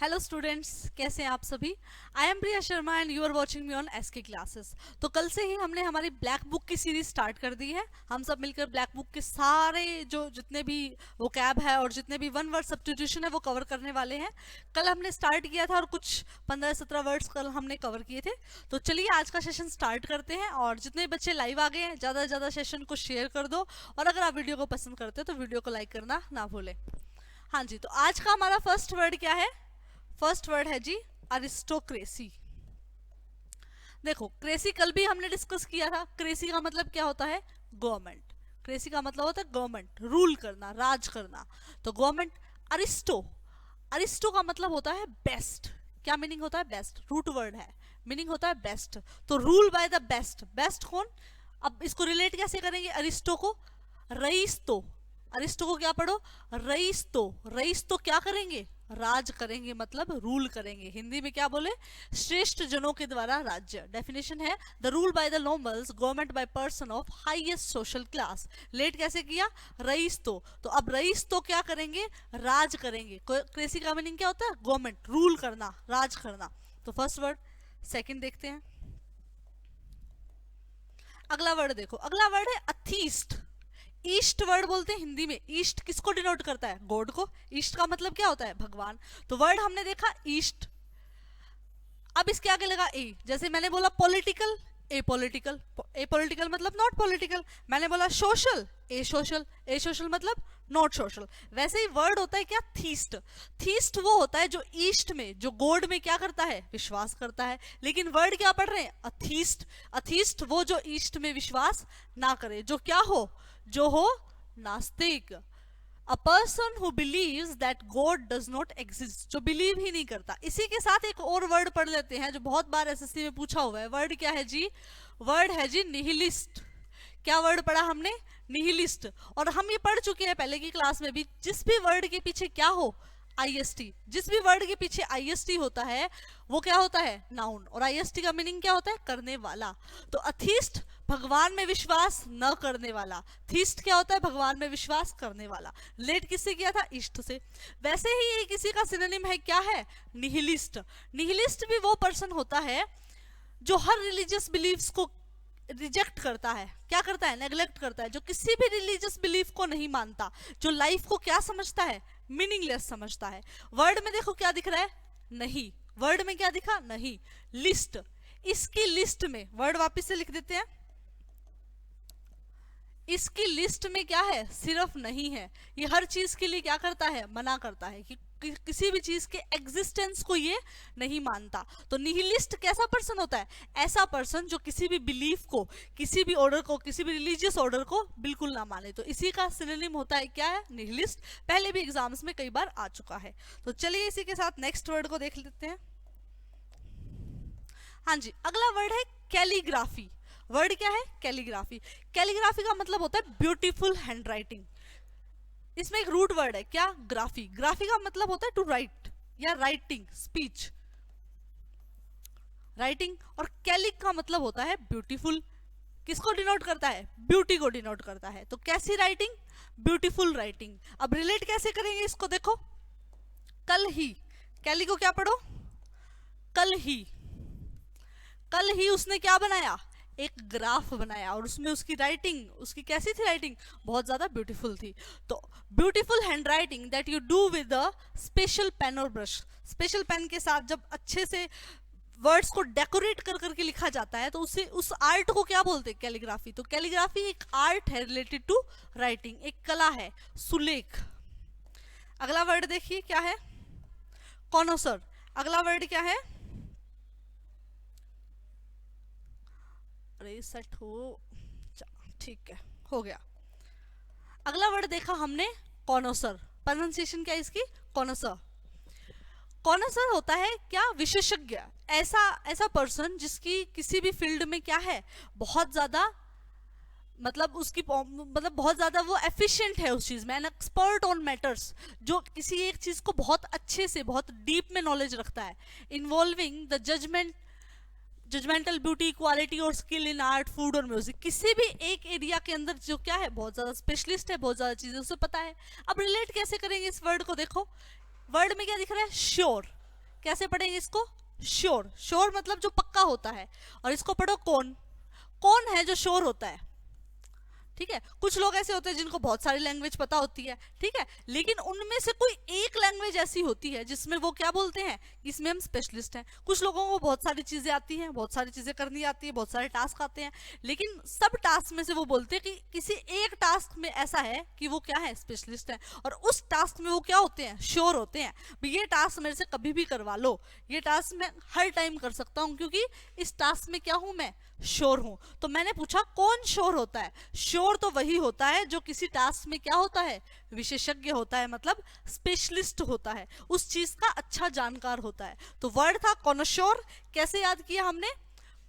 Hello students, कैसे हैं आप सभी। I am Priya Sharma and you are watching me on SK classes. तो कल से ही हमने हमारी ब्लैक बुक की सीरीज स्टार्ट कर दी है। हम सब मिलकर ब्लैक बुक के सारे जो जितने भी वोकैब है और जितने भी वन वर्ड सब्स्टिट्यूशन है वो कवर करने वाले हैं। कल हमने स्टार्ट किया था और कुछ 15-17 वर्ड्स कल हमने कवर किए थे। तो चलिए आज का सेशन स्टार्ट करते हैं और जितने बच्चे लाइव आ गए हैं ज़्यादा से ज़्यादा सेशन को शेयर कर दो और अगर आप वीडियो को पसंद करते हो तो वीडियो को लाइक करना ना भूलें। हाँ जी, तो आज का हमारा फर्स्ट वर्ड क्या है? फर्स्ट वर्ड है जी अरिस्टोक्रेसी। देखो, क्रेसी कल भी हमने डिस्कस किया था। क्रेसी का मतलब क्या होता है? गवर्नमेंट। क्रेसी का मतलब होता है गवर्नमेंट, रूल करना, राज करना। तो गवर्नमेंट। अरिस्टो, अरिस्टो का मतलब होता है बेस्ट। क्या मीनिंग होता है? बेस्ट। रूट वर्ड है, मीनिंग होता है बेस्ट। तो rule by the best. Best कौन? अब इसको रिलेट कैसे करेंगे अरिस्टो को? रईस तो, अरिस्टो को क्या पढ़ो? रईस तो। रईस तो क्या करेंगे? राज करेंगे, मतलब रूल करेंगे। हिंदी में क्या बोले? श्रेष्ठ जनों के द्वारा राज्य। डेफिनेशन है the rule by the normals, government by person of highest social class. लेट कैसे किया? रईस तो अब रईस तो क्या करेंगे? राज करेंगे। क्रेसी का मीनिंग क्या होता है? गवर्नमेंट, रूल करना, राज करना। तो फर्स्ट वर्ड। सेकंड देखते हैं। अगला वर्ड देखो, अगला वर्ड है अथीस्ट। ईस्ट वर्ड बोलते हैं हिंदी में। ईस्ट किसको डिनोट करता है? गॉड को। ईस्ट का मतलब क्या होता है? भगवान। तो वर्ड हमने देखा ईस्ट। अब इसके आगे लगा ए। जैसे मैंने बोला पॉलिटिकल, ए पॉलिटिकल। ए पॉलिटिकल मतलब नॉट पॉलिटिकल। मैंने बोला सोशल, ए सोशल। ए सोशल मतलब नॉट सोशल। वैसे ही वर्ड होता है क्या? थीस्ट। थीस्ट वो होता है जो ईस्ट में, जो गॉड में क्या करता है? विश्वास करता है। लेकिन वर्ड क्या पढ़ रहे हैं? अथीस्ट। अथीस्ट वो जो ईस्ट में विश्वास ना करे, जो क्या हो? जो हो नास्तिक। अ person who believes that God does not exist, जो बिलीव ही नहीं करता। इसी के साथ एक और वर्ड पढ़ लेते हैं जो बहुत बार एसएससी में पूछा हुआ है। वर्ड क्या है जी? वर्ड है जी निहिलिस्ट। क्या वर्ड पढ़ा हमने? निहिलिस्ट। और हम ये पढ़ चुके हैं पहले की क्लास में भी। जिस भी वर्ड के पीछे क्या हो? आईएसटी। जिस भी वर्ड के पीछे आईएसटी होता है वो क्या होता है? नाउन। और आईएसटी का मीनिंग क्या होता है? करने वाला। तो अथीस्ट भगवान में विश्वास न करने वाला। थीस्ट क्या होता है? भगवान में विश्वास करने वाला। लेट किससे किया था? ईस्ट से। वैसे ही ये किसी का सिनोनिम है, क्या है? निहिलिस्ट। निहिलिस्ट भी वो पर्सन होता है जो हर रिलीजियस बिलीफ्स को रिजेक्ट करता है। क्या करता है? नेग्लेक्ट करता है। जो किसी भी रिलीजियस बिलीफ को नहीं मानता, जो लाइफ को क्या समझता है? मीनिंगलेस समझता है। वर्ड में देखो क्या दिख रहा है? नहीं। वर्ड में क्या दिखा? नहीं। लिस्ट। इसकी लिस्ट में, वर्ड वापस से लिख देते हैं। इसकी लिस्ट में क्या है? सिर्फ नहीं है। ये हर चीज के लिए क्या करता है? मना करता है कि किसी भी चीज के एग्जिस्टेंस को ये नहीं मानता। तो निहिलिस्ट कैसा पर्सन होता है? ऐसा पर्सन जो किसी भी बिलीफ को, किसी भी ऑर्डर को, किसी भी रिलीजियस ऑर्डर को बिल्कुल ना माने। तो इसी का सिनोनिम होता है क्या है? निहिलिस्ट। पहले भी एग्जाम्स में कई बार आ चुका है। तो चलिए इसी के साथ नेक्स्ट वर्ड को देख लेते हैं। हाँ जी, अगला वर्ड है कैलीग्राफी। वर्ड क्या है? कैलीग्राफी। कैलीग्राफी का मतलब होता है ब्यूटीफुल हैंडराइटिंग। इसमें एक रूट वर्ड है क्या? ग्राफी। ग्राफी का मतलब होता है टू राइट या राइटिंग, स्पीच, राइटिंग। और कैलिक का मतलब होता है ब्यूटीफुल। किसको डिनोट करता है? ब्यूटी को डिनोट करता है। तो कैसी राइटिंग? Beautiful writing. अब रिलेट कैसे करेंगे इसको? देखो, कल ही, कैली को क्या पढ़ो? कल ही। कल ही उसने क्या बनाया? एक ग्राफ बनाया और उसमें उसकी राइटिंग, उसकी कैसी थी राइटिंग? बहुत ज्यादा ब्यूटीफुल थी। तो beautiful handwriting that you do with a special pen और ब्रश। स्पेशल पेन के साथ जब अच्छे से वर्ड्स को डेकोरेट कर करके लिखा जाता है तो उसे, उस आर्ट को क्या बोलते हैं? कैलीग्राफी। तो कैलीग्राफी एक आर्ट है रिलेटेड टू राइटिंग, एक कला है, सुलेख। अगला वर्ड देखिए क्या है? कॉनोसर। अगला वर्ड क्या है? अरे सेट हो, ठीक है, हो गया। अगला वर्ड देखा हमने कॉनोसर। प्रोनाउंसिएशन क्या है इसकी? कॉनोसर। कॉनोसर होता है क्या? विशेषज्ञ। ऐसा ऐसा पर्सन जिसकी किसी भी फील्ड में क्या है? बहुत ज्यादा, मतलब उसकी मतलब बहुत ज्यादा वो एफिशिएंट है उस चीज में, एन एक्सपर्ट ऑन मैटर्स। जो किसी एक चीज को बहुत अच्छे से, बहुत डीप में नॉलेज रखता है। Involving the judgement, judgemental beauty, quality और स्किल इन आर्ट, फूड और म्यूजिक। किसी भी एक एरिया के अंदर जो क्या है? बहुत ज्यादा स्पेशलिस्ट है, बहुत ज्यादा चीजें उसे पता है। अब रिलेट कैसे करेंगे इस वर्ड को? देखो, वर्ड में क्या दिख रहा है? श्योर। कैसे पढ़ेंगे इसको? श्योर। श्योर मतलब जो पक्का होता है। और इसको पढ़ो कौन। कौन है जो श्योर होता है? ठीक है, कुछ लोग ऐसे होते हैं जिनको बहुत सारी लैंग्वेज पता होती है, ठीक है, लेकिन उनमें से कोई एक लैंग्वेज ऐसी होती है जिसमें वो क्या बोलते हैं, इसमें हम स्पेशलिस्ट हैं। कुछ लोगों को बहुत सारी चीजें आती हैं, बहुत सारी चीजें करनी आती है, बहुत सारे टास्क आते हैं, लेकिन सब टास्क में से वो बोलते हैं कि किसी एक टास्क में ऐसा है कि वो क्या है, स्पेशलिस्ट है, और उस टास्क में वो क्या होते हैं, श्योर होते हैं। भाई ये टास्क मेरे से कभी भी करवा लो, ये टास्क मैं हर टाइम कर सकता हूँ, क्योंकि इस टास्क में क्या हूं मैं, श्योर हूं। तो मैंने पूछा कौन श्योर होता है? श्योर तो वही होता है जो किसी टास्क में क्या होता है, विशेषज्ञ होता है, मतलब स्पेशलिस्ट होता है, उस चीज का अच्छा जानकार होता है। तो वर्ड था कॉनश्योर। कैसे याद किया हमने?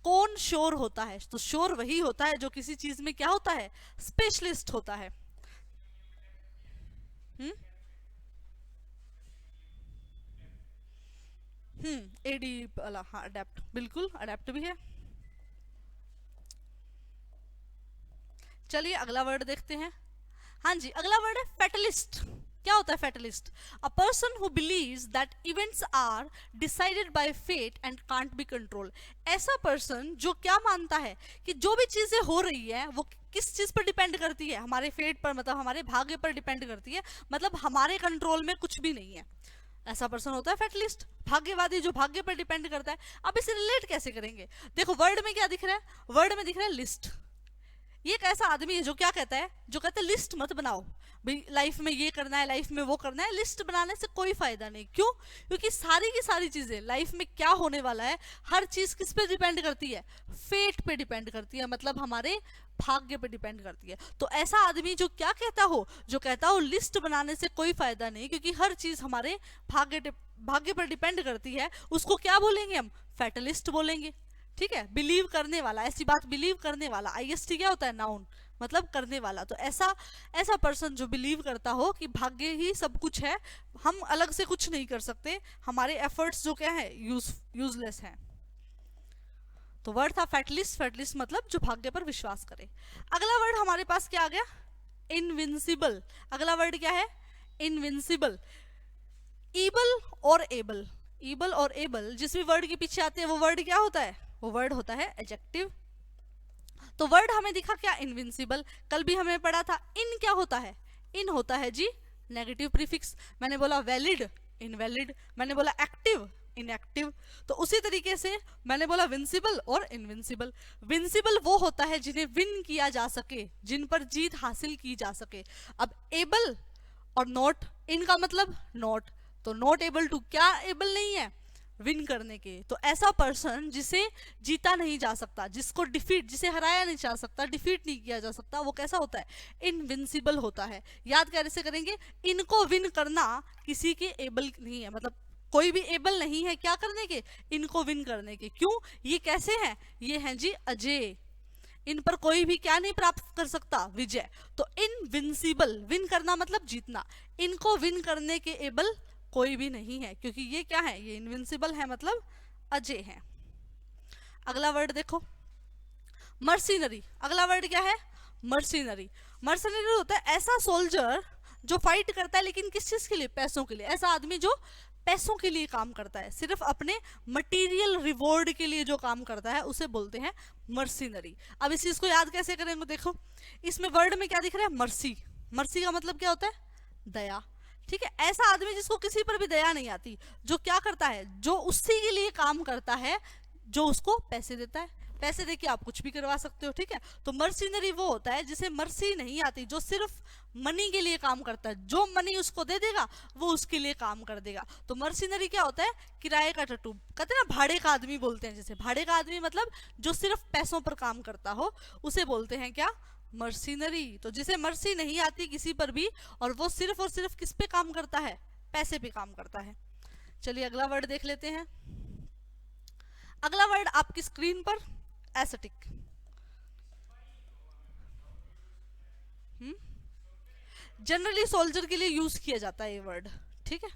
कौन श्योर होता है? तो श्योर वही होता है जो किसी चीज में क्या होता है, स्पेशलिस्ट होता है। एडी वाला, हाँ अडेप्ट, बिल्कुल अडेप्ट भी है। चलिए अगला वर्ड देखते हैं। हाँ जी, अगला वर्ड है फैटलिस्ट। क्या होता है fatalist? A person who believes that events are decided by fate and can't be control. ऐसा पर्सन जो क्या मानता है कि जो भी चीजें हो रही है वो किस चीज पर डिपेंड करती है, हमारे फेट पर, मतलब हमारे भाग्य पर डिपेंड करती है, मतलब हमारे कंट्रोल में कुछ भी नहीं है। ऐसा पर्सन होता है फैटलिस्ट, भाग्यवादी, जो भाग्य पर डिपेंड करता है। अब इसे रिलेट कैसे करेंगे? देखो वर्ड में क्या दिख रहा है, वर्ड में दिख रहा है लिस्ट। ये एक ऐसा आदमी है जो क्या कहता है, जो कहता है लिस्ट मत बनाओ, भाई लाइफ में ये करना है, लाइफ में वो करना है, लिस्ट बनाने से कोई फायदा नहीं। क्यों? क्योंकि सारी की सारी चीजें लाइफ में क्या होने वाला है, हर चीज किस पे डिपेंड करती है, फेट पे डिपेंड करती है, मतलब हमारे भाग्य पे डिपेंड करती है। तो ऐसा आदमी जो क्या कहता हो, जो कहता हो लिस्ट बनाने से कोई फायदा नहीं क्योंकि हर चीज हमारे भाग्य पर डिपेंड करती है, उसको क्या बोलेंगे हम? फैटलिस्ट बोलेंगे। ठीक है, बिलीव करने वाला, ऐसी बात बिलीव करने वाला। आईएसटी क्या होता है? नाउन, मतलब करने वाला। तो ऐसा पर्सन जो बिलीव करता हो कि भाग्य ही सब कुछ है, हम अलग से कुछ नहीं कर सकते, हमारे एफर्ट्स जो क्या है यूजलेस हैं। तो वर्ड था फैटलिस्ट। फैटलिस्ट मतलब जो भाग्य पर विश्वास करे। अगला वर्ड हमारे पास क्या आ गया? इनविंसिबल। अगला वर्ड क्या है? इनविंसिबल। ईबल और एबल, ईबल और एबल जिस भी वर्ड के पीछे आते हैं वो वर्ड क्या होता है? वो वर्ड होता है एडजेक्टिव। तो वर्ड हमें दिखा क्या? इनविंसिबल। कल भी हमें पढ़ा था इन क्या होता है? इन होता है जी नेगेटिव प्रीफिक्स। मैंने बोला वैलिड, इनवैलिड। मैंने बोला एक्टिव, इनएक्टिव। तो उसी तरीके से मैंने बोला विंसिबल और इनविंसिबल। विंसिबल वो होता है जिन्हें विन किया जा सके, जिन पर जीत हासिल की जा सके। अब एबल और नॉट, इनका मतलब नॉट, तो नॉट एबल टू, क्या एबल नहीं है? विन करने के। तो ऐसा पर्सन जिसे जीता नहीं जा सकता, जिसको डिफीट, जिसे हराया नहीं जा सकता, डिफीट नहीं किया जा सकता, वो कैसा होता है? इनविंसिबल होता है। याद कैसे करेंगे? इनको विन करना किसी के एबल नहीं है, मतलब कोई भी एबल नहीं है क्या करने के? इनको विन करने के। क्यों? ये कैसे हैं? ये हैं जी अजय, इन पर कोई भी क्या नहीं प्राप्त कर सकता? विजय। तो इनविंसिबल, विन करना मतलब जीतना, इनको विन करने के एबल कोई भी नहीं है, क्योंकि ये क्या है? ये इनविंसिबल है, मतलब अजय है। अगला वर्ड देखो, मर्सिनरी। अगला वर्ड क्या है? मर्सिनरी। मर्सिनरी होता है ऐसा सोल्जर जो फाइट करता है, लेकिन किस चीज के लिए? पैसों के लिए। ऐसा आदमी जो पैसों के लिए काम करता है, सिर्फ अपने मटेरियल रिवॉर्ड के लिए जो काम करता है, उसे बोलते हैं मर्सिनरी। अब इस चीज को याद कैसे करेंगे? देखो इसमें वर्ड में क्या दिख रहा है? मर्सी। मर्सी का मतलब क्या होता है? दया। ठीक है, ऐसा आदमी जिसको किसी पर भी दया नहीं आती, जो क्या करता है? जो उसी के लिए काम करता है, जो उसको पैसे देता है। पैसे देके आप कुछ भी करवा सकते हो। ठीक है, तो मर्सिनरी वो होता है जिसे मर्सी नहीं आती, जो सिर्फ मनी के लिए काम करता है, जो मनी उसको दे देगा वो उसके लिए काम कर देगा। तो मर्सिनरी क्या होता है? किराए का टट्टू, कहते हैं ना, भाड़े का आदमी बोलते हैं। जैसे भाड़े का आदमी मतलब जो सिर्फ पैसों पर काम करता हो, उसे बोलते हैं क्या? मर्सिनरी। तो जिसे मर्सी नहीं आती किसी पर भी, और वो सिर्फ और सिर्फ किस पे काम करता है? पैसे पे काम करता है। चलिए अगला वर्ड देख लेते हैं। अगला वर्ड आपकी स्क्रीन पर एस्थेटिक। जनरली सोल्जर के लिए यूज किया जाता है ये वर्ड। ठीक है,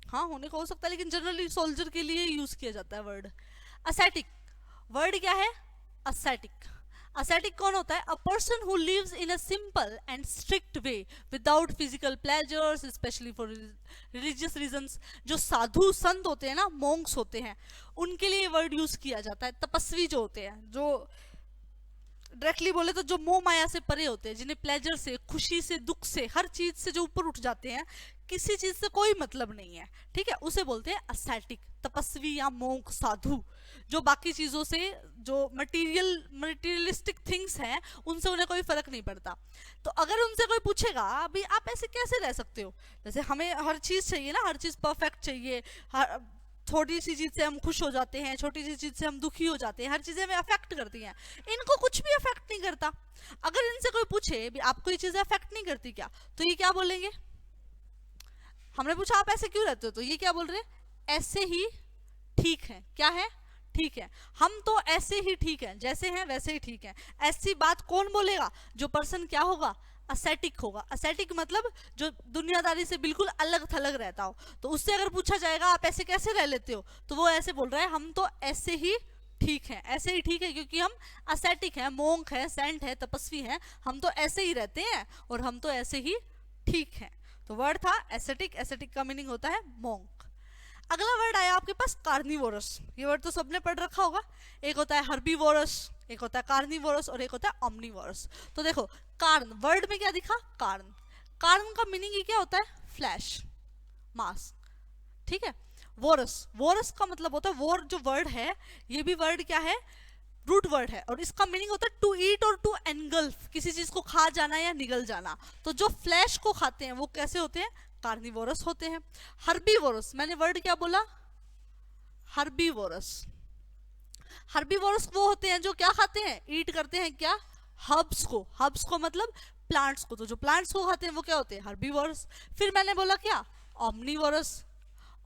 हाँ होने को हो सकता है, लेकिन जनरली सोल्जर के लिए यूज किया जाता है वर्ड। असेटिक। वर्ड क्या है? असेटिक। ascetic कौन होता है? A person who lives in a simple and strict way without physical pleasures, especially for religious reasons. जो साधु संत होते हैं ना, monks होते हैं, उनके लिए वर्ड यूज किया जाता है. तपस्वी जो होते हैं, जो डायरेक्टली बोले तो जो मोह माया से परे होते हैं, जिन्हें प्लेजर से, खुशी से, दुख से, हर चीज से जो ऊपर उठ जाते हैं, किसी चीज से कोई मतलब नहीं है, ठीक है, उसे बोलते हैं ascetic, तपस्वी या मोंक, साधु, जो बाकी चीजों से, जो मटेरियलिस्टिक थिंग्स हैं, उनसे उन्हें कोई फर्क नहीं पड़ता. तो अगर उनसे कोई पूछेगा अभी आप ऐसे कैसे रह सकते हो, जैसे हमें हर चीज चाहिए ना, हर चीज परफेक्ट चाहिए, छोटी सी चीज से हम खुश हो जाते हैं, छोटी सी चीज से हम दुखी हो जाते हैं, हर चीजें हमें अफेक्ट करती हैं. इनको कुछ भी अफेक्ट नहीं करता. अगर इनसे कोई पूछे भी आपको ये चीजें अफेक्ट नहीं करती क्या, तो ये क्या बोलेंगे? हमने पूछा आप ऐसे क्यों रहते हो, तो ये क्या बोल रहे हैं? ऐसे ही ठीक है. क्या है? ठीक है. हम तो ऐसे ही ठीक है, जैसे हैं वैसे ही ठीक है. ऐसी बात कौन बोलेगा? जो पर्सन क्या होगा? ascetic होगा. ascetic मतलब जो दुनियादारी से बिल्कुल अलग थलग रहता हो. तो उससे अगर पूछा जाएगा आप ऐसे कैसे रह लेते हो, तो वो ऐसे बोल रहा है हम तो ऐसे ही ठीक है. ऐसे ही ठीक है क्योंकि हम ascetic है, मोंक है, सेंट है, तपस्वी है, हम तो ऐसे ही रहते हैं और हम तो ऐसे ही ठीक है. तो वर्ड था ascetic. ascetic का मीनिंग होता है मोंक. अगला वर्ड आया आपके पास कार्निवोरस. ये वर्ड तो सबने पढ़ रखा होगा. एक होता है हर्बीवोरस, एक होता है कार्निवोरस और एक होता है ओमनीवोरस. तो देखो कार्न, वर्ड में क्या दिखा? कार्न. कार्न का मीनिंग ही क्या होता है? फ्लैश, मांस, ठीक है. वोरस, वोरस का मतलब होता है, वोर जो वर्ड है, ये भी वर्ड क्या है? रूट वर्ड है, और इसका मीनिंग होता है टू ईट और टू एनगल्फ, किसी चीज को खा जाना या निगल जाना. तो जो फ्लैश को खाते हैं वो कैसे होते हैं? कार्निवोरस होते हैं. हर्बीवोरस, मैंने वर्ड क्या बोला? हर्बीवोरस. हर्बीवोरस वो होते हैं जो क्या खाते हैं? ईट करते हैं क्या? हर्ब्स को. हर्ब्स को मतलब प्लांट्स को. तो जो प्लांट्स को खाते हैं वो क्या होते हैं? हर्बीवोरस. फिर मैंने बोला क्या? ओमनीवोरस.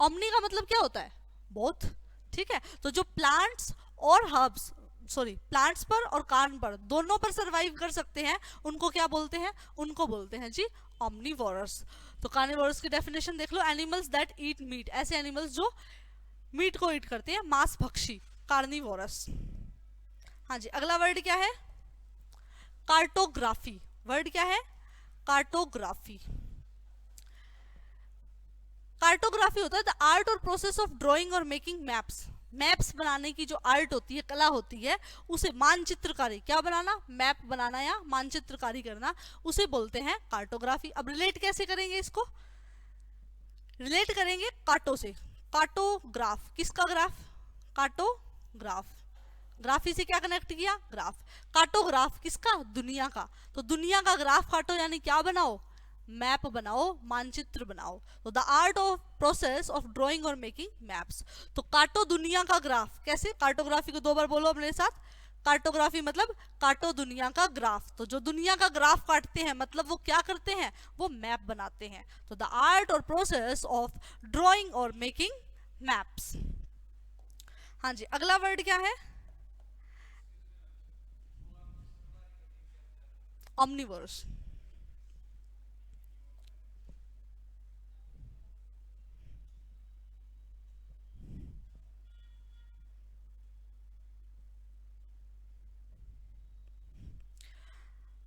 ओमनी का मतलब क्या होता है? बोथ, ठीक है. तो जो प्लांट्स और हर्ब्स, सॉरी, प्लांट्स पर और कार्न पर, दोनों पर सरवाइव कर सकते हैं, उनको क्या बोलते हैं? उनको बोलते हैं जी ओमनीवोरस. तो कार्निवोरस की डेफिनेशन देख लो. एनिमल्स दैट ईट मीट, ऐसे एनिमल्स जो मीट को ईट करते हैं, मांस भक्षी, कार्निवोरस. हाँ जी, अगला वर्ड क्या है? कार्टोग्राफी. वर्ड क्या है? कार्टोग्राफी. कार्टोग्राफी होता है द आर्ट और प्रोसेस ऑफ ड्राइंग और मेकिंग मैप्स. मैप्स बनाने की जो आर्ट होती है, कला होती है, उसे मानचित्रकारी, क्या बनाना? मैप बनाना या मानचित्रकारी करना, उसे बोलते हैं कार्टोग्राफी. अब रिलेट कैसे करेंगे इसको? रिलेट करेंगे काटो से. काटोग्राफ, किसका ग्राफ? काटोग्राफ. ग्राफी से क्या कनेक्ट किया? ग्राफ. कार्टोग्राफ किसका? दुनिया का. तो दुनिया का ग्राफ काटो यानी क्या बनाओ? मैप बनाओ, मानचित्र बनाओ. तो the art of process of drawing और मेकिंग मैप्स. तो काटो दुनिया का ग्राफ. कैसे? कार्टोग्राफी को 2 बार बोलो अपने साथ. कार्टोग्राफी मतलब काटो दुनिया का ग्राफ. तो जो दुनिया का ग्राफ काटते हैं मतलब वो क्या करते हैं? वो मैप बनाते हैं. तो द आर्ट और प्रोसेस ऑफ ड्राइंग और मेकिंग मैप्स. हाँ जी, अगला वर्ड क्या है? ओमनीवोरस.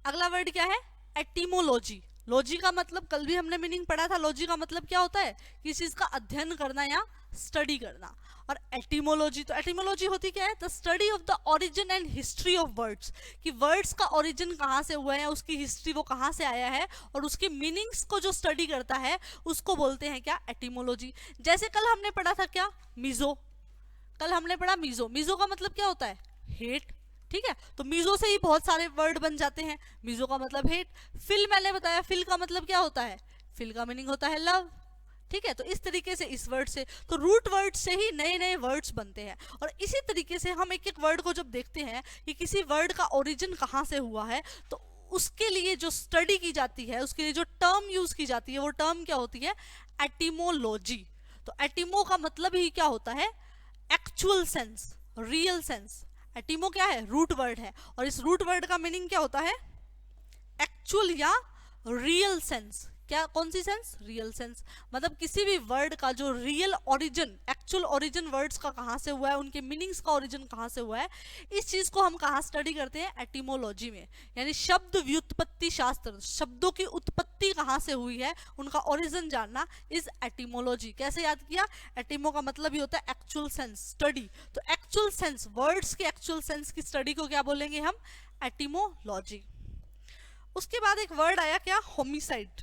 अगला वर्ड क्या है? एटिमोलॉजी. लॉजी का मतलब कल भी हमने मीनिंग पढ़ा था. लॉजी का मतलब क्या होता है? किसी चीज का अध्ययन करना या स्टडी करना. और एटिमोलॉजी, तो एटिमोलॉजी होती क्या है? The study of the origin and history of words. कि वर्ड्स का ओरिजिन कहाँ से हुआ है, उसकी हिस्ट्री वो कहाँ से आया है, और उसके मीनिंग्स को जो स्टडी करता है उसको बोलते हैं क्या? एटिमोलॉजी. जैसे कल हमने पढ़ा था क्या? मीजो. कल हमने पढ़ा मीजो. मीजो का मतलब क्या होता है? हेट, ठीक है. तो मीजो से ही बहुत सारे वर्ड बन जाते हैं. मीजो का मतलब हेट. फिल मैंने बताया, फिल का मतलब क्या होता है? फिल का मीनिंग होता है लव, ठीक है. तो इस तरीके से इस वर्ड से, तो रूट वर्ड से ही नए नए वर्ड्स बनते हैं. और इसी तरीके से हम एक एक वर्ड को जब देखते हैं कि किसी वर्ड का ओरिजिन कहाँ से हुआ है, तो उसके लिए जो स्टडी की जाती है, उसके लिए जो टर्म यूज की जाती है, वो टर्म क्या होती है? एटिमोलॉजी. तो एटिमो का मतलब ही क्या होता है? Actual sense, real sense. एटिमो क्या है? रूट वर्ड है. और इस रूट वर्ड का मीनिंग क्या होता है? एक्चुअल या रियल सेंस. क्या? कौन सी सेंस? Real sense. मतलब किसी भी वर्ड का जो real origin, actual origin words का कहाँ से हुआ है, उनके मीनिंग्स का ओरिजिन कहाँ से हुआ है, इस चीज को हम कहाँ स्टडी करते हैं, एटिमोलॉजी में, यानी शब्द व्युत्पत्ति शास्त्र, शब्दों की उत्पत्ति कहाँ से हुई है, उनका ओरिजिन जानना इज एटिमोलॉजी। कैसे याद किया, एटिमो का मतलब ही होता है एक्चुअल सेंस, स्टडी, तो एक्चुअल सेंस, वर्ड्स के एक्चुअल सेंस की स्टडी को क्या बोलेंगे हम, एटिमोलॉजी। उसके बाद एक वर्ड आया क्या, होमिसाइड।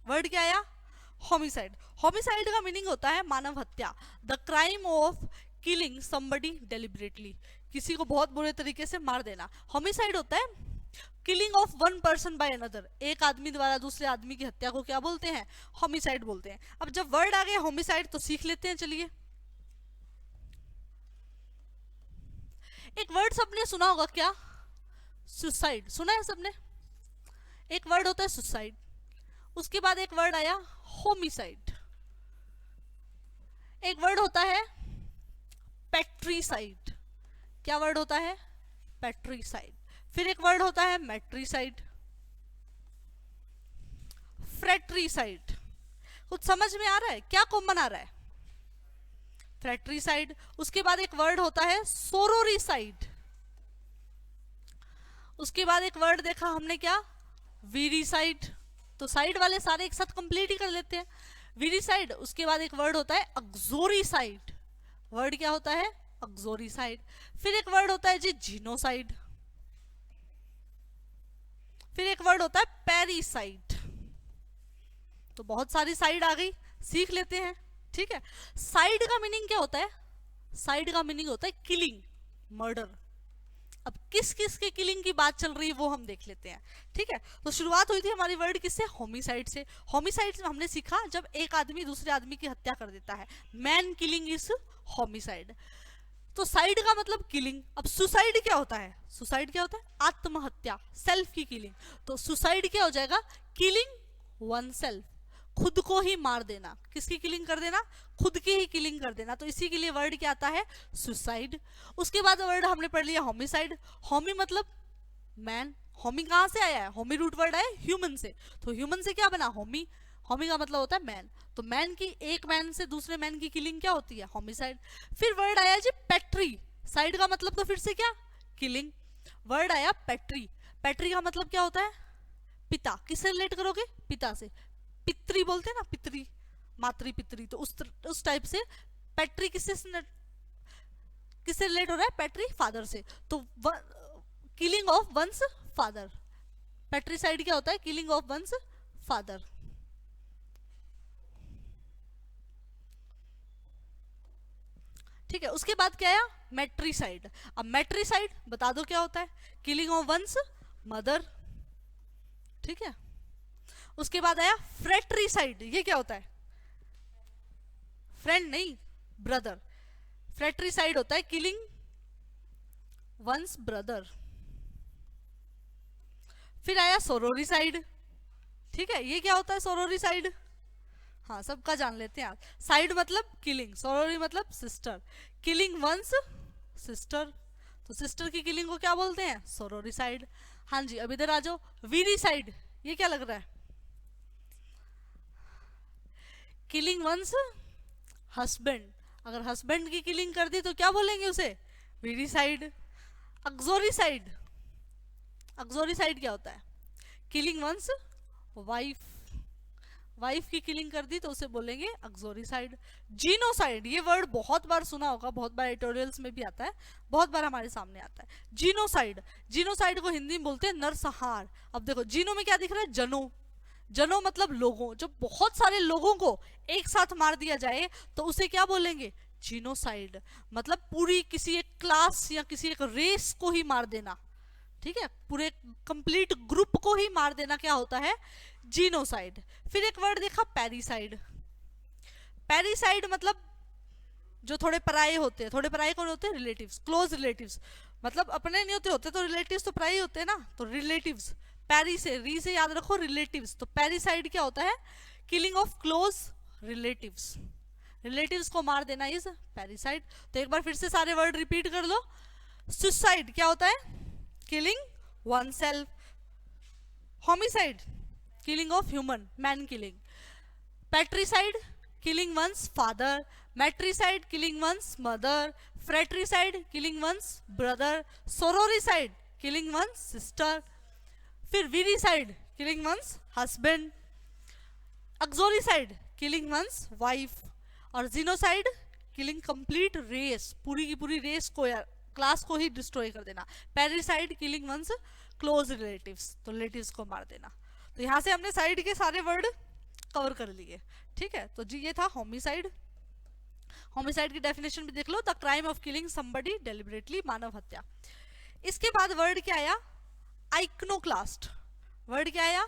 वर्ड क्या आया, होमिसाइड। होमिसाइड का मीनिंग होता है मानव हत्या, the crime of killing somebody deliberately, किसी को बहुत बुरे तरीके से मार देना। होमिसाइड होता है killing of one person by another, एक आदमी द्वारा दूसरे आदमी की हत्या को क्या बोलते हैं, होमिसाइड बोलते हैं। अब जब वर्ड आ गया होमिसाइड तो सीख लेते हैं, चलिए। एक वर्ड सबने सुना होगा क्या, सुसाइड, सुना है सबने। एक वर्ड होता है सुसाइड, उसके बाद एक वर्ड आया होमिसाइड, एक वर्ड होता है पेट्रीसाइड। क्या वर्ड होता है, पेट्रीसाइड। फिर एक वर्ड होता है मैट्रीसाइड, फ्रेट्रीसाइड। कुछ समझ में आ रहा है, क्या कॉमन आ रहा है, फ्रेट्रीसाइड। उसके बाद एक वर्ड होता है सोरोरीसाइड, उसके बाद एक वर्ड देखा हमने क्या, वीरीसाइड। तो साइड वाले सारे एक साथ कंप्लीट ही कर लेते हैं, वीरीसाइड। उसके बाद एक वर्ड होता है अक्सोरीसाइड, वर्ड क्या होता है, अक्सोरीसाइड। फिर एक वर्ड होता है जी जीनोसाइड, फिर एक वर्ड होता है पेरीसाइड। तो बहुत सारी साइड आ गई, सीख लेते हैं, ठीक है। साइड का मीनिंग क्या होता है, साइड का मीनिंग होता है किलिंग, मर्डर। अब किस किस के किलिंग की बात चल रही है वो हम देख लेते हैं, ठीक है। तो शुरुआत हुई थी हमारी वर्ड किससे, होमिसाइड से। होमिसाइड में हमने सीखा जब एक आदमी दूसरे आदमी की हत्या कर देता है, मैन किलिंग इज होमिसाइड। तो साइड का मतलब किलिंग। अब सुसाइड क्या होता है, सुसाइड क्या होता है, आत्महत्या, सेल्फ की किलिंग। तो सुसाइड क्या हो जाएगा, किलिंग वन सेल्फ, खुद को ही मार देना। किसकी किलिंग कर देना, खुद की ही किलिंग कर देना। तो इसी के लिए वर्ड क्या आता है, सुसाइड। उसके बाद वर्ड हमने पढ़ लिया होमिसाइड। होमी मतलब मैन, होमी कहाँ से आया है, होमी रूट वर्ड आया ह्यूमन से, तो ह्यूमन से क्या बना, होमी। होमी का मतलब होता है मैन, तो मैन की, एक मैन से दूसरे मैन की किलिंग क्या होती है, होमिसाइड। फिर वर्ड आया जी पेट्री, साइड का मतलब तो फिर से क्या, किलिंग। वर्ड आया पेट्री, पेट्री का मतलब क्या होता है, पिता। किससे रिलेट करोगे, पिता से, पितरी बोलते हैं ना, पितरी, मातृ पितरी, तो उस टाइप से पेट्री किससे रिलेट हो रहा है, पेट्री फादर से। तो किलिंग ऑफ वंस फादर, पेट्रीसाइड क्या होता है, किलिंग ऑफ वंस फादर। ठीक है। उसके बाद क्या आया, मैट्रीसाइड। अब मैट्रीसाइड बता दो क्या होता है, किलिंग ऑफ वंस मदर, ठीक है। उसके बाद आया फ्रेट्रीसाइड, ये क्या होता है, फ्रेंड नहीं, ब्रदर। फ्रेट्रीसाइड होता है किलिंग वंस ब्रदर। फिर आया सोरोरीसाइड, ठीक है। ये क्या होता है सोरोरीसाइड, हाँ सबका जान लेते हैं आप। साइड मतलब किलिंग, सोरोरी मतलब सिस्टर, किलिंग वंस सिस्टर, तो सिस्टर की किलिंग को क्या बोलते हैं, सोरोरीसाइड। हाँ जी, अब इधर आ जाओ, वीरीसाइड। ये क्या लग रहा है, किलिंग वंस हस्बैंड, अगर हस्बैंड की किलिंग कर दी तो क्या बोलेंगे उसे, वीरीसाइड। अक्सोरीसाइड, अक्सोरीसाइड क्या होता है, किलिंग वंस वाइफ, वाइफ की किलिंग कर दी तो उसे बोलेंगे अक्सोरीसाइड। जीनोसाइड, ये वर्ड बहुत बार सुना होगा, बहुत बार एडिटोरियल्स में भी आता है, बहुत बार हमारे सामने आता है। जीनोसाइड, जीनोसाइड को हिंदी में बोलते हैं नरसंहार। अब देखो जीनो में क्या दिख रहा है, जनो, जनो मतलब लोगों, जब बहुत सारे लोगों को एक साथ मार दिया जाए तो उसे क्या बोलेंगे, जीनोसाइड। मतलब पूरी किसी एक क्लास या किसी एक रेस को ही मार देना, ठीक है, पूरे कंप्लीट ग्रुप को ही मार देना क्या होता है, जीनोसाइड। फिर एक वर्ड देखा पैरीसाइड, पैरीसाइड मतलब जो थोड़े पराये होते हैं। थोड़े पराये कौन होते हैं, रिलेटिव्स, क्लोज रिलेटिव्स, मतलब अपने नहीं होते तो रिलेटिव्स तो पराये होते हैं ना, तो रिलेटिव्स। पैरी से, री से याद रखो रिलेटिव्स, तो पैरीसाइड क्या होता है, killing of close relatives, relatives को मार देना इज पैरीसाइड। तो एक बार फिर से सारे वर्ड रिपीट कर लो। सुसाइड क्या होता है, killing one self. Homicide, killing of human, man killing. Patricide, killing once father. matricide killing one's mother, fratricide killing one's brother, sororicide killing one's sister, फिर वीरिसाइड killing one's husband, अक्सोरिसाइड killing one's wife, और genocide killing complete race, पूरी की पूरी race को या class को ही destroy कर देना, पैरिसाइड killing one's क्लोज रिलेटिव्स, तो रिलेटिव्स को मार देना। तो यहाँ से हमने साइड के सारे वर्ड कवर कर लिए, ठीक है। तो जी ये था होमिसाइड। होमिसाइड की डेफिनेशन भी देख लो, the crime of killing somebody deliberately, मानव हत्या। इसके बाद वर्ड क्या आया, आइक्नोक्लास्ट। वर्ड क्या आया,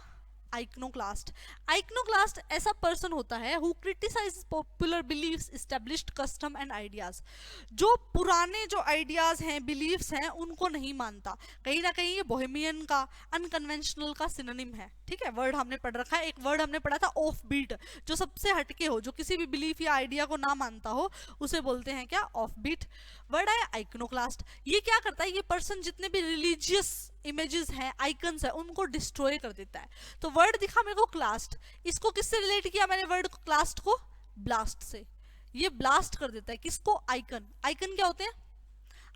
आइक्नोक्लास्ट। आइक्नोक्लास्ट ऐसा पर्सन होता है who criticise popular beliefs, established custom and ideas, जो पुराने जो आइडियाज हैं, बिलीफ्स हैं, उनको नहीं मानता। कहीं ना कहीं ये बोहेमियन का, अनकन्वेंशनल का सिनोनिम है, ठीक है। वर्ड हमने पढ़ रखा है, एक वर्ड हमने पढ़ा था ऑफ बीट, जो सबसे हटके हो, जो किसी भी बिलीफ या आइडिया को ना मानता हो, उसे बोलते हैं क्या, ऑफ बीट। वर्ड है आइक्नोक्लास्ट। ये क्या करता है, ये पर्सन जितने भी रिलीजियस इमेजेस हैं, आइकन्स हैं, उनको डिस्ट्रॉय कर देता है। तो वर्ड दिखा मेरे को क्लास्ट, इसको किससे रिलेट किया मैंने वर्ड क्लास्ट को, ब्लास्ट से। ये ब्लास्ट कर देता है किसको, आइकन। आइकन क्या होते हैं,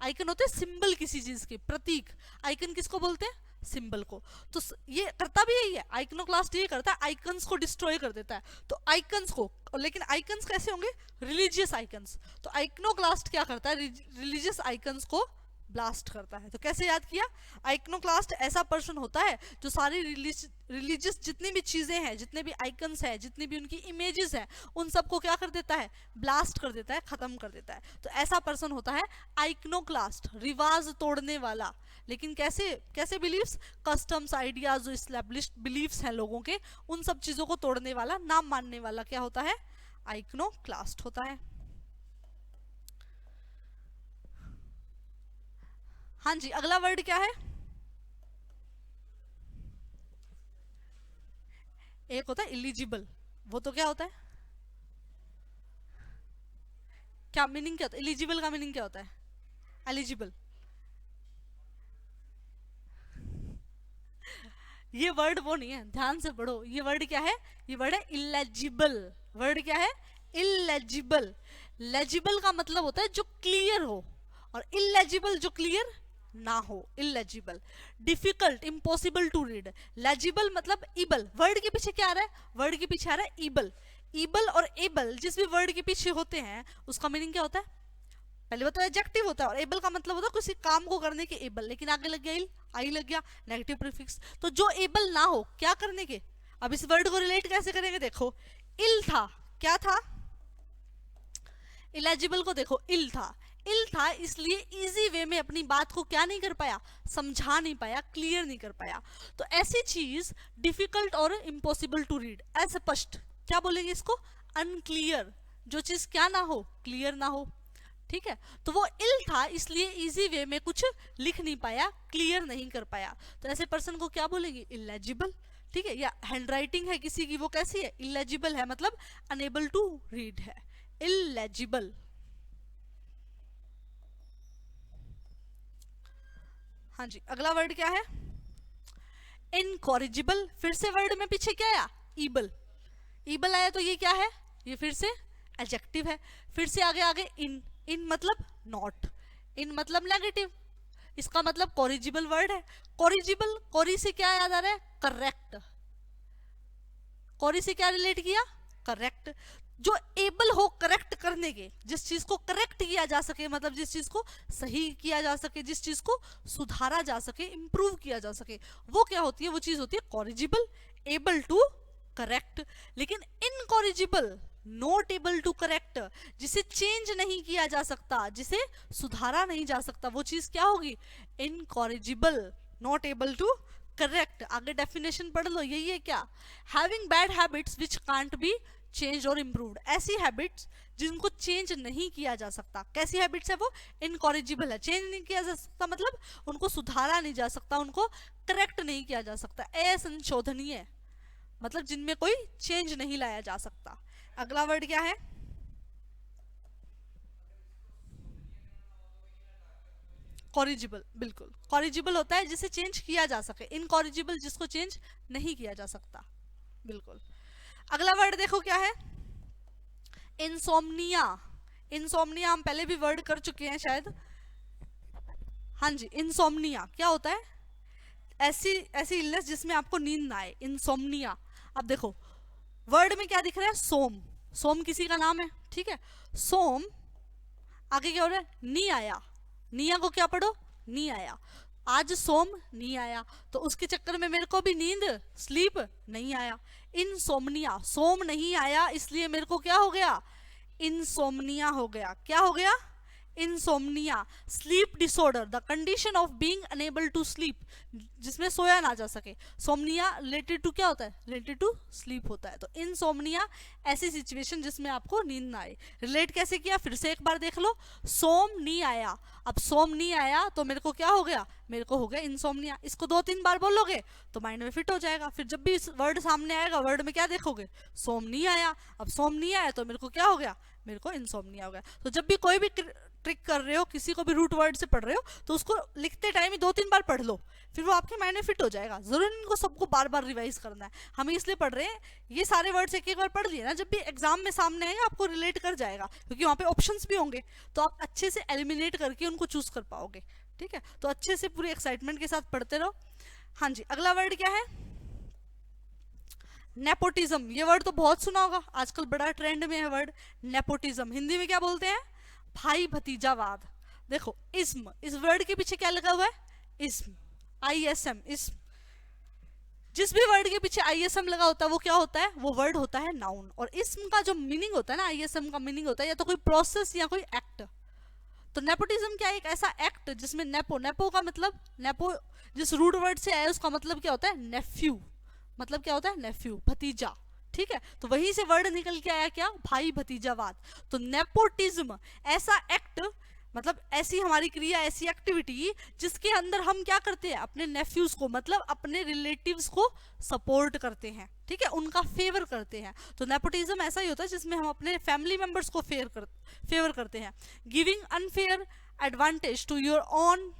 आइकन होते हैं सिंबल किसी चीज के, प्रतीक। आइकन किसको बोलते हैं, सिंबल को। तो ये करता भी यही है, आइकनोक्लास्ट ये करता है, आइकन्स को डिस्ट्रॉय कर देता है। तो आइकन्स को, लेकिन आइकन्स कैसे होंगे, रिलीजियस आइकन्स। तो आइकनोक्लास्ट क्या करता है, रिलीजियस आइकन्स को ब्लास्ट करता है। तो कैसे याद किया, आइक्नोक्लास्ट ऐसा पर्सन होता है जो सारी रिलीजियस जितनी भी चीजें हैं, जितने भी आइकन्स हैं, जितनी भी उनकी इमेजेस हैं, उन सबको क्या कर देता है, ब्लास्ट कर देता है, खत्म कर देता है। तो ऐसा पर्सन होता है आइक्नोक्लास्ट, रिवाज तोड़ने वाला। लेकिन कैसे, कैसे बिलीव्स, कस्टम्स, आइडियाज, जो एस्टैब्लिश्ड बिलीव्स हैं लोगों के, उन सब चीजों को तोड़ने वाला, ना मानने वाला क्या होता है, आइक्नोक्लास्ट होता है। हाँ जी, अगला वर्ड क्या है, एक होता है इलिजिबल। वो तो क्या होता है, क्या मीनिंग क्या होता है, इलिजिबल का मीनिंग क्या होता है, एलिजिबल। ये वर्ड वो नहीं है, ध्यान से पढ़ो। ये वर्ड क्या है, ये वर्ड है इलेजिबल। वर्ड क्या है, इलेजिबल। लेजिबल का मतलब होता है जो क्लियर हो, और इलेजिबल जो क्लियर ना हो, illegible. Difficult, impossible to read. Legible मतलब इबल। वर्ड के पीछे क्या आ रहा है, वर्ड के पीछे आ रहा है इबल। इबल और एबल जिस भी वर्ड के पीछे होते हैं, उसका मीनिंग क्या होता है, पहले बताओ एडजेक्टिव होता है, और एबल का मतलब होता है किसी काम को करने के एबल, लेकिन आगे लग गया इल, आई लग गया, नेगेटिव प्रीफिक्स। तो जो एबल ना हो क्या करने के, अब इस वर्ड को रिलेट कैसे करेंगे, देखो इल था, क्या था, इलेजिबल को देखो इल था। इल था इसलिए इजी वे में अपनी बात को क्या नहीं कर पाया, समझा नहीं पाया, क्लियर नहीं कर पाया। तो ऐसी चीज डिफिकल्ट और इम्पॉसिबल टू रीड, अस्पष्ट, क्या बोलेंगे इसको, अनक्लियर। जो चीज क्या ना हो, क्लियर ना हो, ठीक है। तो वो इल था इसलिए इजी वे में कुछ लिख नहीं पाया, क्लियर नहीं कर पाया। तो ऐसे पर्सन को क्या बोलेंगे, इलेजिबल, ठीक है। या हैंडराइटिंग है किसी की, वो कैसी है, इलेजिबल है, मतलब अनेबल टू रीड है, इलेजिबल। हाँ जी, अगला वर्ड क्या है, इनकॉरिजिबल। फिर से वर्ड में पीछे क्या आया, ईबल। ईबल आया तो ये क्या है, ये फिर से एडजेक्टिव है। फिर से आगे आगे इन, इन मतलब नॉट, इन मतलब नेगेटिव, इसका मतलब कॉरिजिबल वर्ड है। कॉरिजिबल, कॉरी से क्या याद आ रहा है, करेक्ट। कॉरी से क्या रिलेट किया, करेक्ट। जो एबल हो करेक्ट करने के, जिस चीज को करेक्ट किया जा सके, मतलब जिस चीज को सही किया जा सके, जिस चीज को सुधारा जा सके, इंप्रूव किया जा सके, वो क्या होती है, वो चीज होती है कॉरिजिबल, एबल टू करेक्ट। लेकिन incorrigible, not able to correct, जिसे चेंज नहीं किया जा सकता, जिसे सुधारा नहीं जा सकता, वो चीज क्या होगी, incorrigible, not able to correct. आगे डेफिनेशन पढ़ लो, यही है क्या, having bad habits which can't be change और इम्प्रूव्ड। ऐसी हैबिट्स जिनको चेंज नहीं किया जा सकता। कैसी हैबिट्स है वो, इनकॉरिजिबल है, चेंज नहीं किया जा सकता, मतलब उनको सुधारा नहीं जा सकता, उनको करेक्ट नहीं किया जा सकता, असंशोधनीय, मतलब जिनमें कोई चेंज नहीं लाया जा सकता। अगला वर्ड क्या है, कॉरिजिबल। बिल्कुल, कॉरिजिबल होता है जिसे चेंज किया जा सके, इनकॉरिजिबल जिसको चेंज नहीं किया जा सकता। बिल्कुल। अगला वर्ड देखो क्या है, इंसोम्निया। इंसोम्निया हम पहले भी वर्ड कर चुके हैं शायद। हाँ जी, इंसोम्निया क्या होता है? ऐसी ऐसी इलनेस जिसमें आपको नींद ना आए, इंसोम्निया। अब देखो वर्ड में क्या दिख रहा है? सोम। सोम किसी का नाम है, ठीक है। सोम, आगे क्या हो रहा है? नी आया। निया को क्या पढ़ो? नी आया। आज सोम नहीं आया, तो उसके चक्कर में मेरे को भी नींद, स्लीप नहीं आया। इनसोमनिया, सोम नहीं आया इसलिए मेरे को क्या हो गया? इनसोमनिया हो गया। क्या हो गया? Insomnia. Sleep disorder, the condition of being unable to sleep, जिसमें सोया ना जा सके। सोमनिया रिलेटेड टू क्या होता है? रिलेटेड टू स्लीप होता है। तो इंसोमनिया ऐसी सिचुएशन जिसमें आपको नींद ना आए। रिलेट कैसे किया फिर से एक बार देख लो। सोम नहीं आया, अब सोम नहीं आया तो मेरे को क्या हो गया? मेरे को हो गया इंसोमनिया। इसको 2-3 बार बोलोगे तो माइंड में फिट हो जाएगा। फिर जब भी वर्ड सामने आएगा, वर्ड में क्या देखोगे? सोम नहीं आया। अब सोम नहीं आया तो मेरे को क्या हो गया? मेरे को इंसोमनिया हो गया। तो जब भी कोई भी ट्रिक कर रहे हो, किसी को भी रूट वर्ड से पढ़ रहे हो, तो उसको लिखते टाइम ही 2-3 बार पढ़ लो, फिर वो आपके माइंड में फिट हो जाएगा। जरूर इनको सबको बार बार रिवाइज करना है। हम इसलिए पढ़ रहे हैं, ये सारे वर्ड्स एक बार पढ़ लिए ना, जब भी एग्जाम में सामने आएगा आपको रिलेट कर जाएगा, क्योंकि वहाँ पे ऑप्शंस भी होंगे, तो आप अच्छे से एलिमिनेट करके उनको चूज कर पाओगे। ठीक है, तो अच्छे से पूरी एक्साइटमेंट के साथ पढ़ते रहो। हाँ जी, अगला वर्ड क्या है? नेपोटिज्म। ये वर्ड तो बहुत सुना होगा, आजकल बड़ा ट्रेंड में है वर्ड नेपोटिज्म। हिंदी में क्या बोलते हैं? भाई भतीजावाद। देखो इस्म, इस वर्ड के पीछे क्या लगा हुआ है? इस्म, ISM, इस्म। जिस भी वर्ड के पीछे ISM लगा होता है वो क्या होता है? वो वर्ड होता है नाउन। और इस्म का जो मीनिंग होता है ना, ISM का मीनिंग होता है या तो कोई प्रोसेस या कोई एक्ट। तो नेपोटिज्म क्या है? एक ऐसा एक्ट जिसमें नेपो, नेपो का मतलब, नेपो जिस रूट वर्ड से आया उसका मतलब क्या होता है? नेफ्यू। मतलब क्या होता है? नेफ्यू, भतीजा। ठीक है, तो वहीं से वर्ड निकल के आया क्या? भाई भतीजावाद। तो नेपोटिज्म ऐसा एक्ट, मतलब ऐसी हमारी क्रिया, ऐसी एक्टिविटी जिसके अंदर हम क्या करते हैं? अपने नेफ्यूज को, मतलब अपने रिलेटिव्स को सपोर्ट करते हैं। ठीक है, उनका फेवर करते हैं। तो नेपोटिज्म ऐसा ही होता है जिसमें हम अपने फैमिली मेंबर्स को फेवर करते हैं। Giving unfair advantage to your own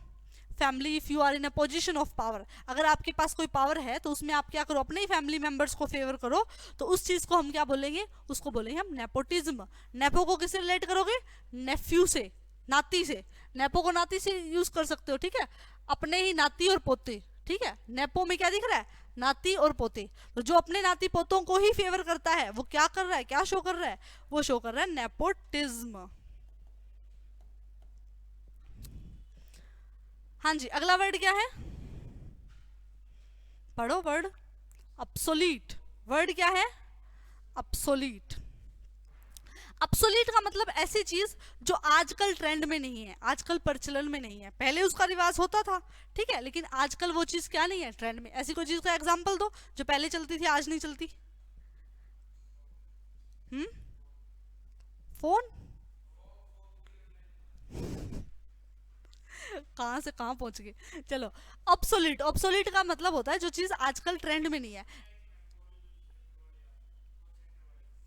family if you are in a position of power. अगर आपके पास कोई पावर है तो उसमें आप क्या करो? अपने ही फैमिली मेंबर्स को फेवर करो। तो उस चीज को हम क्या बोलेंगे? उसको बोलेंगे हम नेपोटिज्म। नेपो को किससे रिलेट करोगे? नेफ्यू से, नाती से। नेपो को नाती से यूज कर सकते हो। ठीक है, अपने ही नाती और पोते। ठीक है, नेपो में क्या दिख रहा है? नाती और पोते। तो जो अपने नाती पोतों को ही फेवर करता है वो क्या कर रहा है? क्या शो कर रहा है? वो शो कर रहा है नेपोटिज्म। हाँ जी, अगला वर्ड क्या है? पढ़ो वर्ड। अपसोलीट। वर्ड क्या है? अपसोलीट। अपसोलीट का मतलब ऐसी चीज जो आजकल ट्रेंड में नहीं है, आजकल प्रचलन में नहीं है। पहले उसका रिवाज होता था, ठीक है, लेकिन आजकल वो चीज क्या नहीं है? ट्रेंड में। ऐसी कोई चीज का एग्जांपल दो जो पहले चलती थी आज नहीं चलती। फोन? कहां से कहां पहुंच गए। चलो, ऑब्सोलीट। ऑब्सोलीट का मतलब होता है जो चीज आजकल ट्रेंड में नहीं है।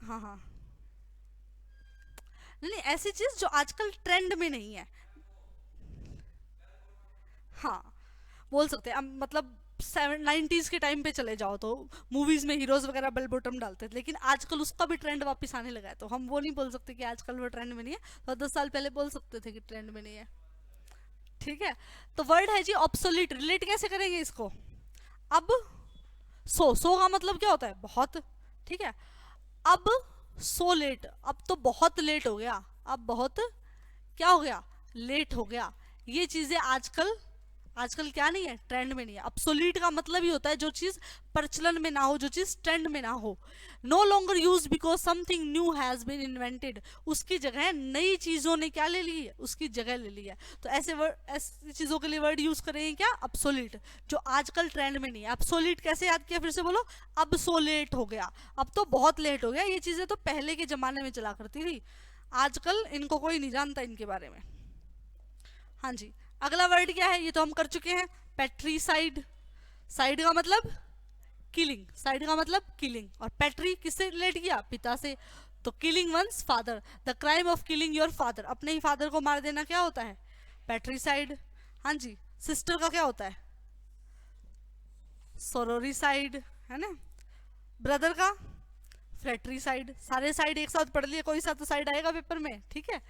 हाँ हाँ, नहीं नहीं, ऐसी चीज जो आजकल ट्रेंड में नहीं है। हाँ, बोल सकते हैं। अब मतलब 90s के टाइम पे चले जाओ तो मूवीज में हीरोज वगैरह बेल बॉटम डालते थे, लेकिन आजकल उसका भी ट्रेंड वापस आने लगा है। तो हम वो नहीं बोल सकते कि आजकल वो ट्रेंड में नहीं है, तो 10 साल पहले बोल सकते थे कि ट्रेंड में नहीं है। ठीक है, तो वर्ड है जी ऑब्सोलीट। रिलेट कैसे करेंगे इसको? अब सो का मतलब क्या होता है? बहुत। ठीक है, अब सो लेट, अब तो बहुत लेट हो गया। अब बहुत क्या हो गया? लेट हो गया। ये चीजें आजकल, आजकल क्या नहीं है? ट्रेंड में नहीं है। obsolete का मतलब ही होता है जो चीज प्रचलन में ना हो, जो चीज ट्रेंड में ना हो। No longer use because something new has been invented. उसकी जगह नई चीजों ने क्या ले ली है? उसकी जगह ले ली है। तो ऐसे वर्ड, ऐसी चीजों के लिए वर्ड यूज करेंगे क्या? obsolete, जो आजकल ट्रेंड में नहीं है। obsolete कैसे याद किया? फिर से बोलो। अब सो लेट हो गया, अब तो बहुत लेट हो गया। ये चीजें तो पहले के जमाने में चला करती थी, आजकल इनको कोई नहीं जानता इनके बारे में। हाँ जी, अगला वर्ड क्या है? ये तो हम कर चुके हैं, पेट्रीसाइड। साइड का मतलब किलिंग, साइड का मतलब किलिंग। और पेट्री किससे रिलेट किया? पिता से। तो killing once father, the crime of killing your father. अपने ही फादर को मार देना क्या होता है? पेट्रीसाइड। हाँ जी, सिस्टर का क्या होता है? सोरोरिसाइड, है ना। ब्रदर का फ्रेट्रीसाइड, सारे साइड एक साथ पढ़ लिए, कोई सा तो साइड आएगा पेपर में, ठीक है।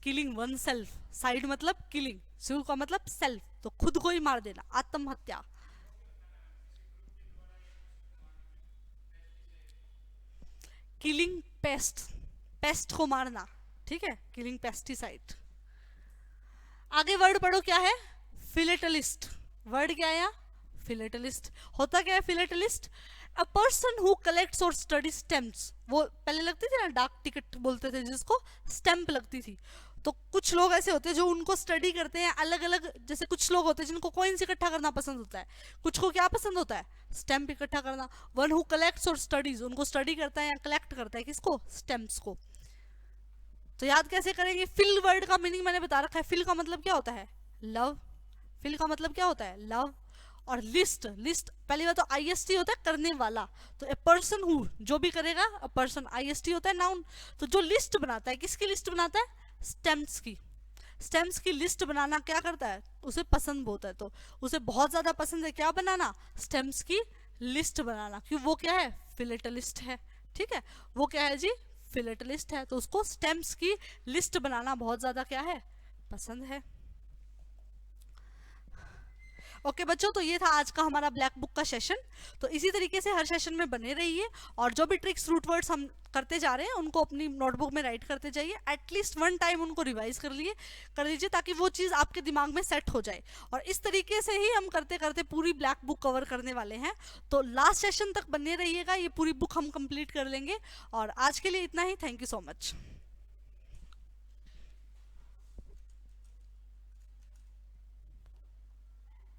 किलिंग वन सेल्फ, साइड मतलब किलिंग, सुल का मतलब सेल्फ, तो खुद को ही मार देना, आत्महत्या। किलिंग पेस्ट, पेस्ट को मारना, ठीक है, किलिंग पेस्टिसाइड। आगे वर्ड पढ़ो क्या है, फिलेटलिस्ट। वर्ड क्या है यहाँ, फिलेटलिस्ट। होता क्या है फिलेटलिस्ट, अ पर्सन हु कलेक्ट्स और स्टडी स्टेम्प्स। वो पहले लगती थी ना, डाक टिकट बोलते थे जिसको, स्टैंप लगती थी। तो कुछ लोग ऐसे होते हैं जो उनको स्टडी करते हैं अलग अलग, जैसे कुछ लोग होते हैं जिनको कॉइन्स इकट्ठा करना पसंद होता है, कुछ को क्या पसंद होता है, स्टैंप इकट्ठा करना। वन हु कलेक्ट्स और स्टडीज, उनको स्टडी करता है या कलेक्ट करता है किसको, स्टैम्प्स को। तो याद कैसे करेंगे, फिल वर्ड का मीनिंग मैंने बता रखा है, फिल का मतलब क्या होता है, लव। फिल का मतलब क्या होता है, लव। और लिस्ट, लिस्ट पहली बात तो आईएसटी होता है करने वाला, तो ए पर्सन हु, जो भी करेगा, अ पर्सन, आईएसटी होता है नाउन। तो जो लिस्ट बनाता है, किसकी लिस्ट बनाता है, स्टेम्प्स की। स्टेम्प्स की लिस्ट बनाना क्या करता है, उसे पसंद होता है, तो उसे बहुत ज्यादा पसंद है क्या बनाना, स्टेम्प्स की लिस्ट बनाना, क्यों, वो क्या है, फिलेटलिस्ट है, ठीक है, वो क्या है जी, फिलेटलिस्ट है, तो उसको स्टेम्प्स की लिस्ट बनाना बहुत ज्यादा क्या है, पसंद है। ओके बच्चों, तो ये था आज का हमारा ब्लैक बुक का सेशन। तो इसी तरीके से हर सेशन में बने रहिए, और जो भी ट्रिक्स रूट वर्ड्स हम करते जा रहे हैं उनको अपनी नोटबुक में राइट करते जाइए, एटलीस्ट वन टाइम उनको रिवाइज कर लीजिए, ताकि वो चीज़ आपके दिमाग में सेट हो जाए। और इस तरीके से ही हम करते करते पूरी ब्लैक बुक कवर करने वाले हैं। तो लास्ट सेशन तक बने रहिएगा, ये पूरी बुक हम कंप्लीट कर लेंगे। और आज के लिए इतना ही, थैंक यू सो मच।